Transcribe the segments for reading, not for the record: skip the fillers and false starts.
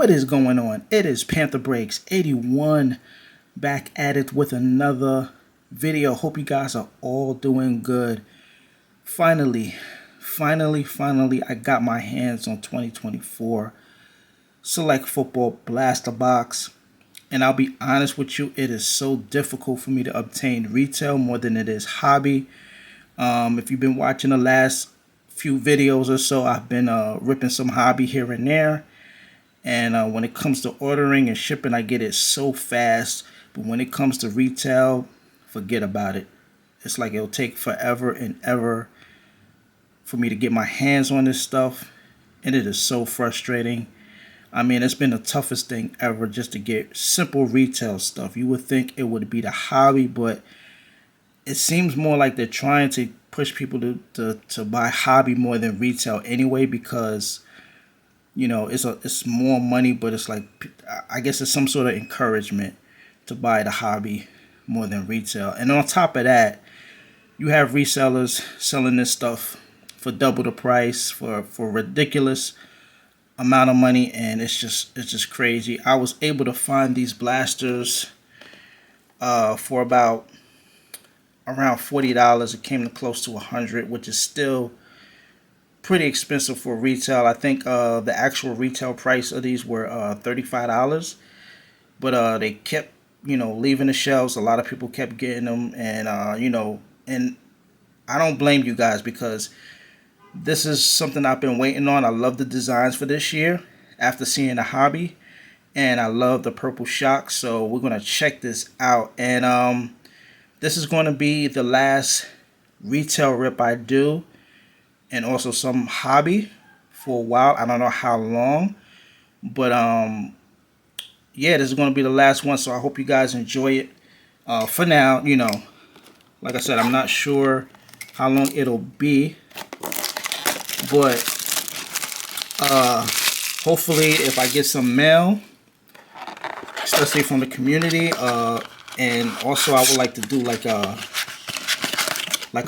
What is going on? It is Panther Breaks 81 back at it with another video. Hope you guys are all doing good. Finally, I got my hands on 2024 Select Football Blaster Box. And I'll be honest with you, it is so difficult for me to obtain retail more than it is hobby. If you've been watching the last few videos or so, I've been ripping some hobby here and there. And when it comes to ordering and shipping, I get it so fast. But when it comes to retail, forget about it. It's like it'll take forever and ever for me to get my hands on this stuff. And it is so frustrating. I mean, it's been the toughest thing ever just to get simple retail stuff. You would think it would be the hobby, but it seems more like they're trying to push people to buy hobby more than retail anyway, because you know, it's more money, but it's like, I guess it's some sort of encouragement to buy the hobby more than retail. And on top of that, you have resellers selling this stuff for double the price for ridiculous amount of money, and it's just crazy. I was able to find these blasters for about around $40. It came to close to $100, which is still pretty expensive for retail. I think the actual retail price of these were $35, but they kept leaving the shelves. A lot of people kept getting them, and and I don't blame you guys, because this is something I've been waiting on. I love the designs for this year after seeing the hobby, and I love the purple shock. So we're gonna check this out, and this is going to be the last retail rip I do, and also some hobby for a while. I don't know how long, but yeah, this is going to be the last one, so I hope you guys enjoy it. For now, like I said, I'm not sure how long it'll be, but hopefully if I get some mail, especially from the community, and also I would like to do like a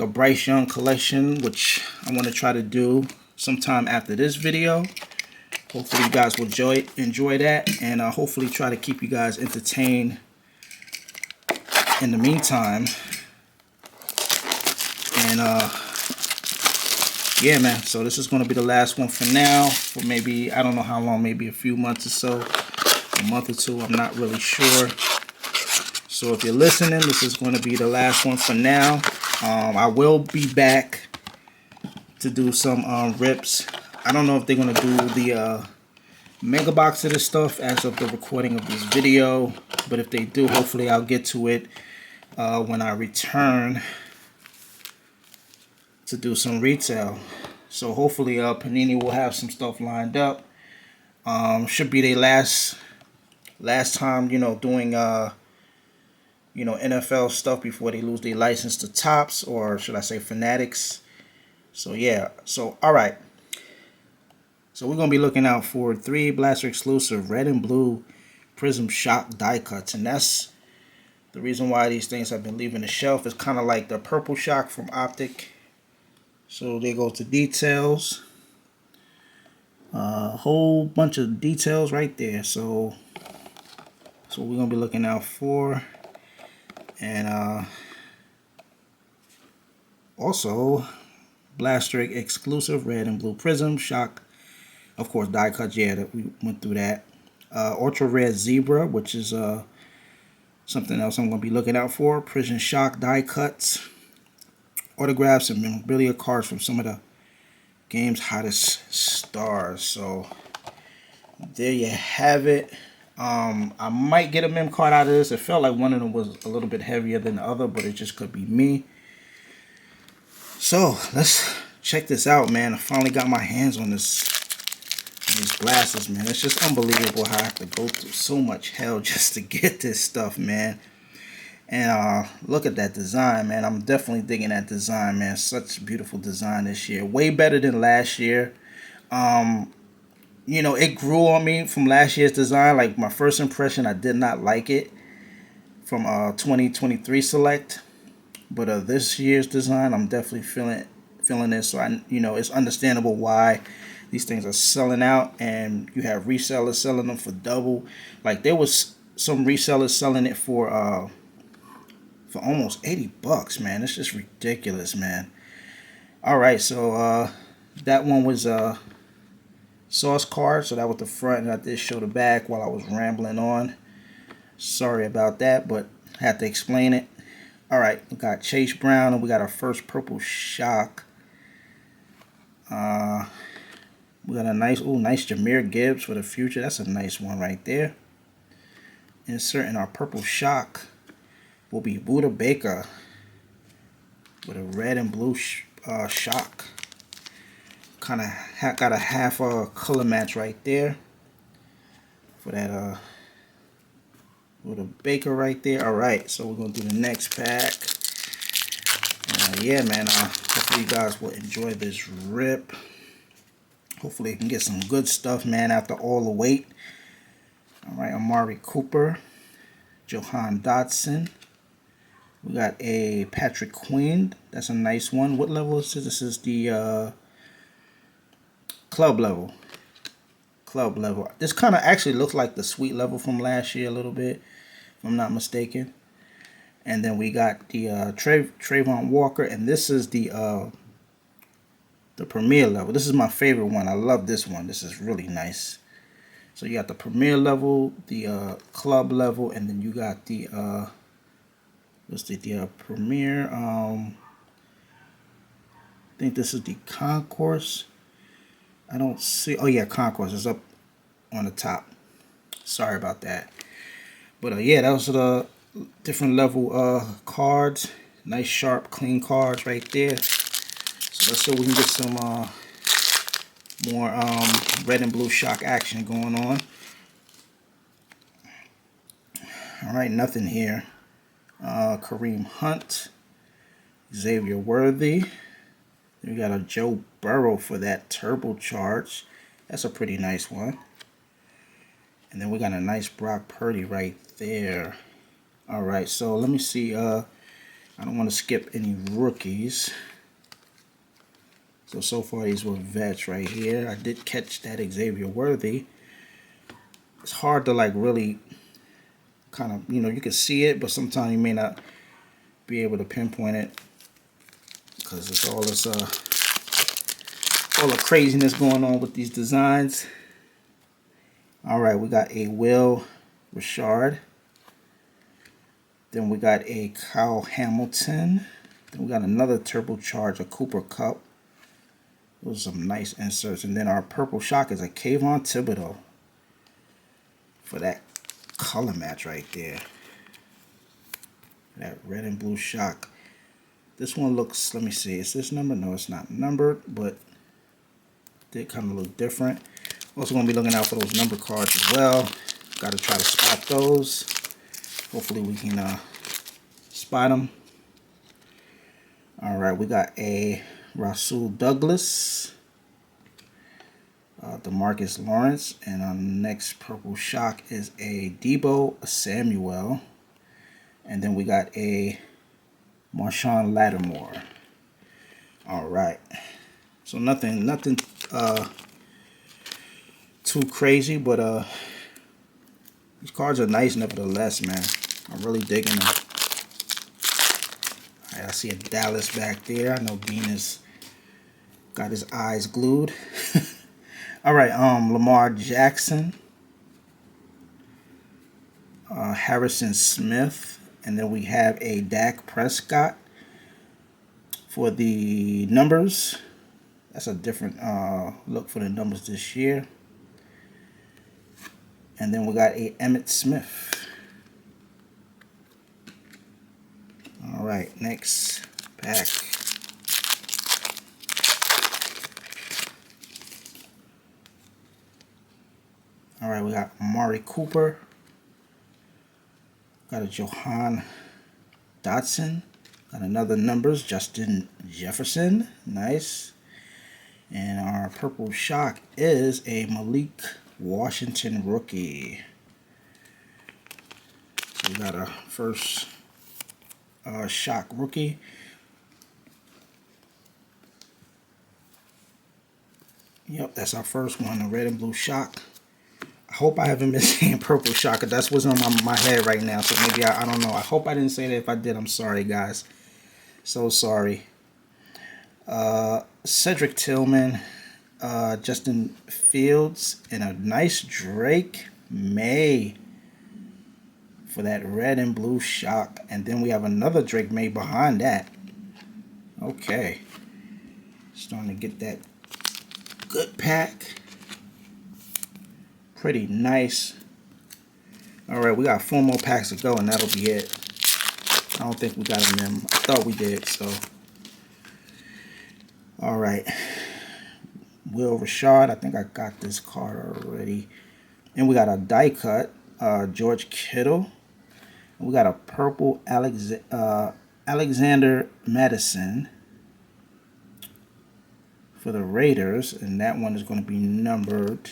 Bryce Young collection, which I want to try to do sometime after this video. Hopefully you guys will enjoy that, and hopefully try to keep you guys entertained in the meantime. And yeah, man, so this is going to be the last one for now, for maybe, I don't know how long, maybe a few months or so, a month or two, I'm not really sure. So if you're listening, this is going to be the last one for now. I will be back to do some rips. I don't know if they're going to do the mega box of this stuff as of the recording of this video, but if they do, hopefully I'll get to it when I return to do some retail. So hopefully Panini will have some stuff lined up. Should be their last time, doing NFL stuff before they lose their license to Topps, or should I say Fanatics. So yeah, so alright. So we're going to be looking out for 3 Blaster exclusive red and blue Prism Shock die cuts. And that's the reason why these things have been leaving the shelf. It's kind of like the purple shock from Optic. So there goes the details. A whole bunch of details right there. So we're going to be looking out for. And also Blaster exclusive red and blue Prism Shock, of course, die cuts. Yeah, that we went through that. Ultra Red Zebra, which is something else I'm going to be looking out for. Prism Shock die cuts, autographs, and memorabilia cards from some of the game's hottest stars. So there you have it. I might get a mem card out of this. It felt like one of them was a little bit heavier than the other, but it just could be me. So let's check this out, man. I finally got my hands on these blasters, man. It's just unbelievable how I have to go through so much hell just to get this stuff, man. And look at that design, man. I'm definitely digging that design, man. Such a beautiful design this year. Way better than last year. It grew on me from last year's design. Like, my first impression, I did not like it from 2023 Select. But this year's design, I'm definitely feeling it. So it's understandable why these things are selling out, and you have resellers selling them for double. Like there was some resellers selling it for almost $80, man. It's just ridiculous, man. All right, so that one was sauce card, so that was the front, and I did show the back while I was rambling on. Sorry about that, but I had to explain it. All right, we got Chase Brown, and we got our first purple shock. We got a nice Jahmyr Gibbs for the future. That's a nice one right there. Inserting our purple shock will be Budda Baker with a red and blue shock. Kind of got a half color match right there for that Budda Baker right there. All right, so we're gonna do the next pack. Yeah, man. Hopefully you guys will enjoy this rip. Hopefully you can get some good stuff, man, after all the wait. All right, Amari Cooper, Jahan Dotson. We got a Patrick Queen. That's a nice one. What level is this? This is the club level. Club level. This kind of actually looks like the sweet level from last year a little bit, if I'm not mistaken. And then we got the Trayvon Walker, and this is the premier level. This is my favorite one. I love this one. This is really nice. So you got the premier level, the club level, and then you got the what's the premier? I think this is the concourse. I don't see. Oh yeah, concourse is up on the top. Sorry about that. But yeah, that was the different level cards. Nice, sharp, clean cards right there. So let's see if we can get some more red and blue shock action going on. All right, nothing here. Kareem Hunt, Xavier Worthy. We got a Joe Burrow for that turbocharge. That's a pretty nice one. And then we got a nice Brock Purdy right there. All right, so let me see. I don't want to skip any rookies. So far these were vets right here. I did catch that Xavier Worthy. It's hard to like really kind of, you know, you can see it, but sometimes you may not be able to pinpoint it because it's all this all the craziness going on with these designs. All right, we got a Will Richard. Then we got a Kyle Hamilton. Then we got another turbocharge, a Cooper Kupp. Those are some nice inserts. And then our purple shock is a Kayvon Thibodeau for that color match right there. That red and blue shock. This one looks, let me see, is this numbered? No, it's not numbered, but they kind of look different. Also going to be looking out for those number cards as well. Got to try to spot those. Hopefully we can spot them. All right, we got a Rasul Douglas, DeMarcus Lawrence, and our next purple shock is a Deebo Samuel, and then we got a Marshawn Lattimore. All right, so nothing too crazy, but these cards are nice nevertheless, man. I'm really digging them. All right, I see a Dallas back there. I know Dean has got his eyes glued. All right, Lamar Jackson, Harrison Smith, and then we have a Dak Prescott for the numbers. That's a different look for the numbers this year. And then we got a Emmitt Smith. All right, next pack. All right, we got Amari Cooper. Got a Jahan Dotson. Got another numbers, Justin Jefferson. Nice. And our purple shock is a Malik Washington rookie. So we got our first shock rookie. Yep, that's our first one, the red and blue shock. I hope I haven't been saying purple shock, because that's what's on my head right now. So maybe, I don't know. I hope I didn't say that. If I did, I'm sorry, guys. So sorry. Cedric Tillman, Justin Fields, and a nice Drake May for that red and blue shock. And then we have another Drake May behind that. Okay. Starting to get that good pack. Pretty nice. Alright, we got 4 more packs to go and that'll be it. I don't think we got them in. I thought we did, so. Alright. Will Rashad. I think I got this card already. And we got a die cut. George Kittle. And we got a purple Alexander Madison for the Raiders. And that one is going to be numbered.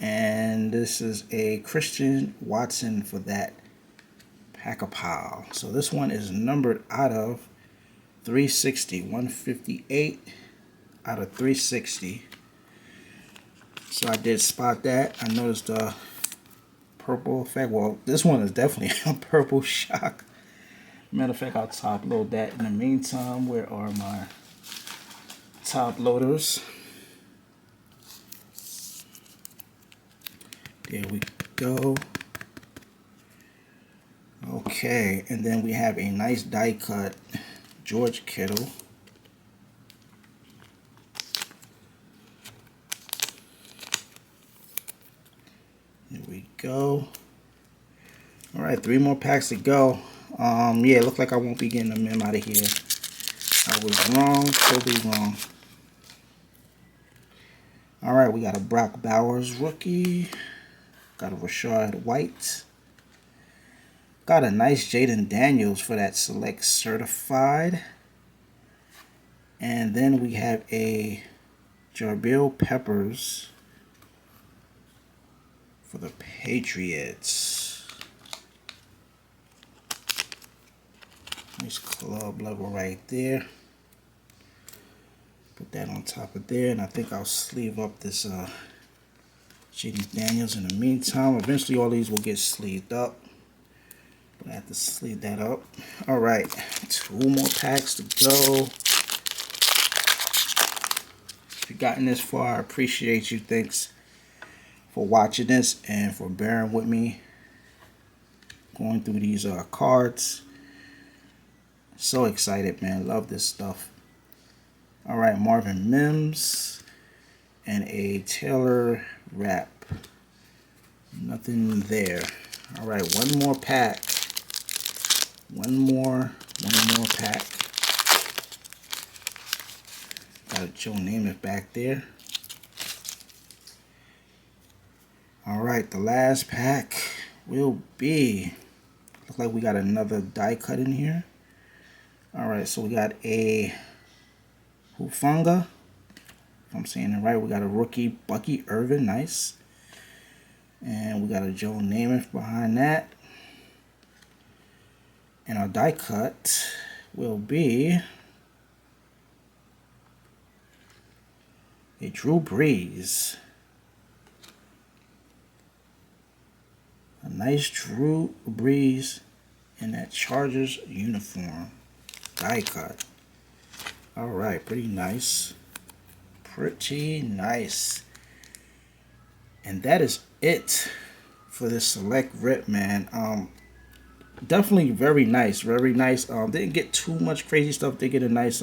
And this is a Christian Watson for that Pack-a-Pile. So this one is numbered out of 360. 158 out of 360. So I did spot that. I noticed the purple effect. Well, this one is definitely a purple shock. Matter of fact, I'll top load that. In the meantime, where are my top loaders? There we go. Okay, and then we have a nice die cut George Kittle. There we go. All right, 3 more packs to go. Yeah, it looks like I won't be getting them out of here. I was wrong, totally wrong. All right, we got a Brock Bowers rookie. Got a Rashad White. Got a nice Jaden Daniels for that select certified. And then we have a Jabril Peppers for the Patriots. Nice club level right there. Put that on top of there, and I think I'll sleeve up this Jaden Daniels in the meantime. Eventually all these will get sleeved up, but I have to sleeve that up. Alright, 2 more packs to go. If you've gotten this far, I appreciate you. Thanks for watching this and for bearing with me going through these cards. So excited, man. Love this stuff. Alright, Marvin Mims and a Taylor Rapp. Nothing there. Alright, 1 more pack. One more pack. Got a Joe Namath back there. Alright, the last pack will be, looks like we got another die cut in here. Alright, so we got a Hufanga, if I'm saying it right. We got a rookie Bucky Irvin, nice. And we got a Joe Namath behind that. And our die cut will be a Drew Brees. A nice Drew Brees in that Chargers uniform. Die cut. Alright, pretty nice. Pretty nice. And that is it for this select rip, man. Definitely very nice. Very nice. Didn't get too much crazy stuff. Did get a nice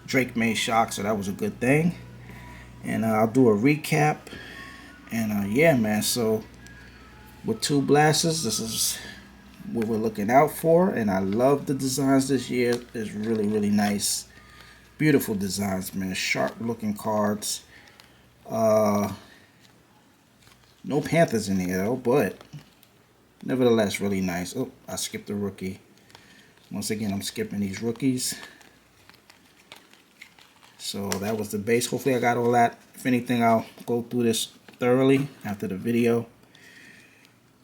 Drake May shock, so that was a good thing. And I'll do a recap. And yeah, man, so with 2 blasters, this is what we're looking out for. And I love the designs this year. It's really, really nice. Beautiful designs, man. Sharp looking cards. No Panthers in here though, but nevertheless really nice. Oh, I skipped a rookie. Once again, I'm skipping these rookies. So that was the base. Hopefully I got all that. If anything, I'll go through this thoroughly after the video.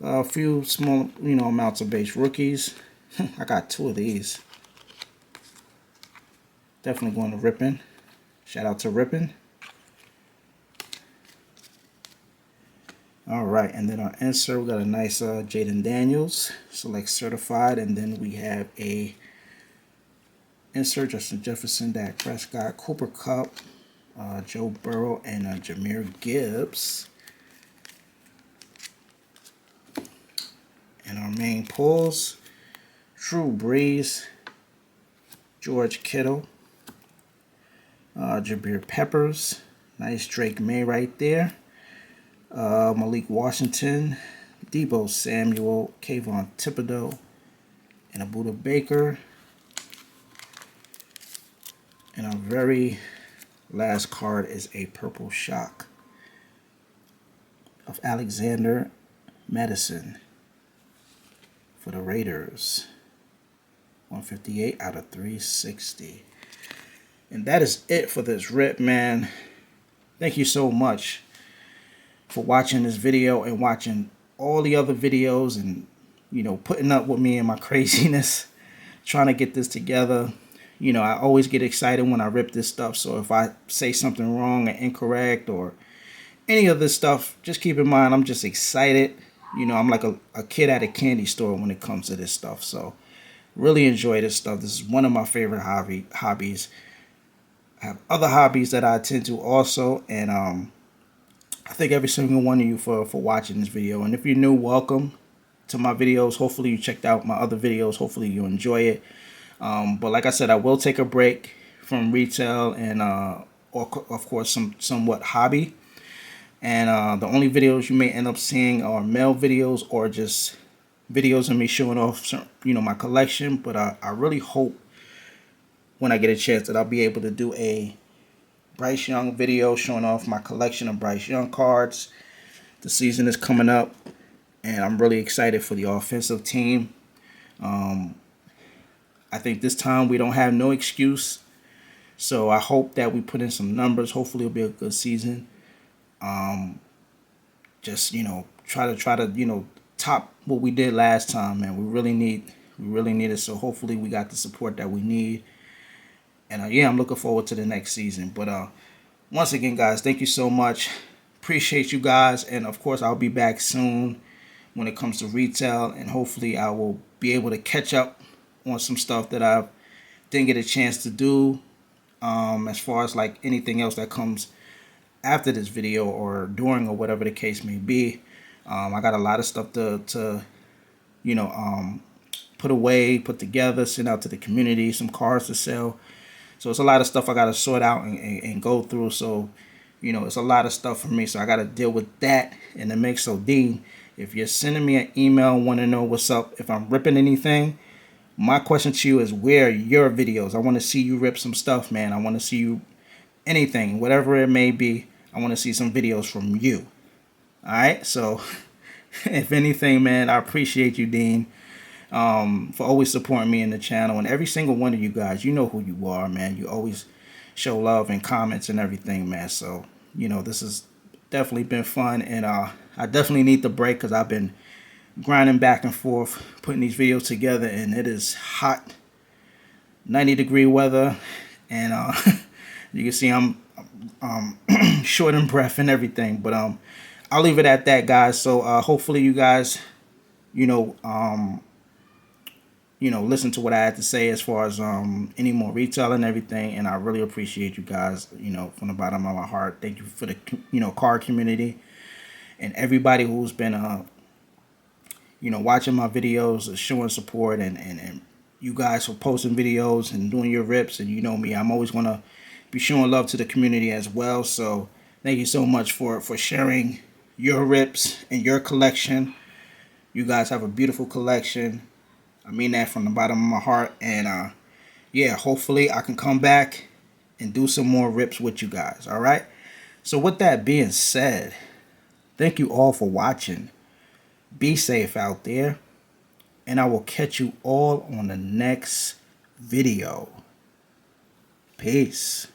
A few small, amounts of base rookies. I got 2 of these. Definitely going to Rippin. Shout out to Rippin. All right, and then our insert, we got a nice Jaden Daniels, select certified, and then we have a insert Justin Jefferson, Dak Prescott, Cooper Kupp, Joe Burrow, and Jahmyr Gibbs. And our main pulls, Drew Brees, George Kittle, Jabril Peppers, nice Drake May right there, Malik Washington, Deebo Samuel, Kayvon Thibodeau, and a Budda Baker. And our very last card is a purple shock of Alexander Madison for the Raiders. 158 out of 360. And that is it for this rip, man. Thank you so much for watching this video and watching all the other videos and, you know, putting up with me and my craziness, trying to get this together. You know, I always get excited when I rip this stuff. So if I say something wrong or incorrect or any of this stuff, just keep in mind I'm just excited. You know, I'm like a kid at a candy store when it comes to this stuff. So really enjoy this stuff. This is one of my favorite hobbies. I have other hobbies that I attend to also. And I thank every single one of you for watching this video. And if you're new, welcome to my videos. Hopefully you checked out my other videos. Hopefully you enjoy it. But like I said, I will take a break from retail and, or of course, somewhat hobby. And the only videos you may end up seeing are mail videos or just videos of me showing off, you know, my collection. But I really hope when I get a chance that I'll be able to do a Bryce Young video showing off my collection of Bryce Young cards. The season is coming up, and I'm really excited for the offensive team. I think this time we don't have no excuse. So I hope that we put in some numbers. Hopefully it'll be a good season. Just, you know, try to, you know, top what we did last time, man. We really need it. So hopefully we got the support that we need. And yeah, I'm looking forward to the next season. But once again, guys, thank you so much. Appreciate you guys. And of course, I'll be back soon when it comes to retail. And hopefully I will be able to catch up on some stuff that I didn't get a chance to do. As far as like anything else that comes after this video or during or whatever the case may be. I got a lot of stuff to you know, put away, put together, send out to the community, some cars to sell. So it's a lot of stuff I got to sort out and go through. So, you know, it's a lot of stuff for me. So I got to deal with that in the mix. So, Dean, if you're sending me an email, want to know what's up, if I'm ripping anything, my question to you is, where are your videos? I want to see you rip some stuff, man. I want to see you anything, whatever it may be. I want to see some videos from you. All right. So if anything, man, I appreciate you, Dean, for always supporting me in the channel. And every single one of you guys, you know who you are, man. You always show love and comments and everything, man. So, you know, this has definitely been fun. And I definitely need the break because I've been grinding back and forth, putting these videos together. And it is hot, 90-degree weather. And you can see I'm short in breath and everything. But I'll leave it at that, guys. So hopefully you guys, you know, listen to what I had to say as far as any more retail and everything. And I really appreciate you guys, you know, from the bottom of my heart. Thank you for the, you know, card community and everybody who's been, you know, watching my videos, showing support, and you guys for posting videos and doing your rips. And you know me, I'm always going to be showing love to the community as well. So thank you so much for sharing your rips and your collection. You guys have a beautiful collection. I mean that from the bottom of my heart. And yeah, hopefully I can come back and do some more rips with you guys. All right. So with that being said, thank you all for watching. Be safe out there. And I will catch you all on the next video. Peace.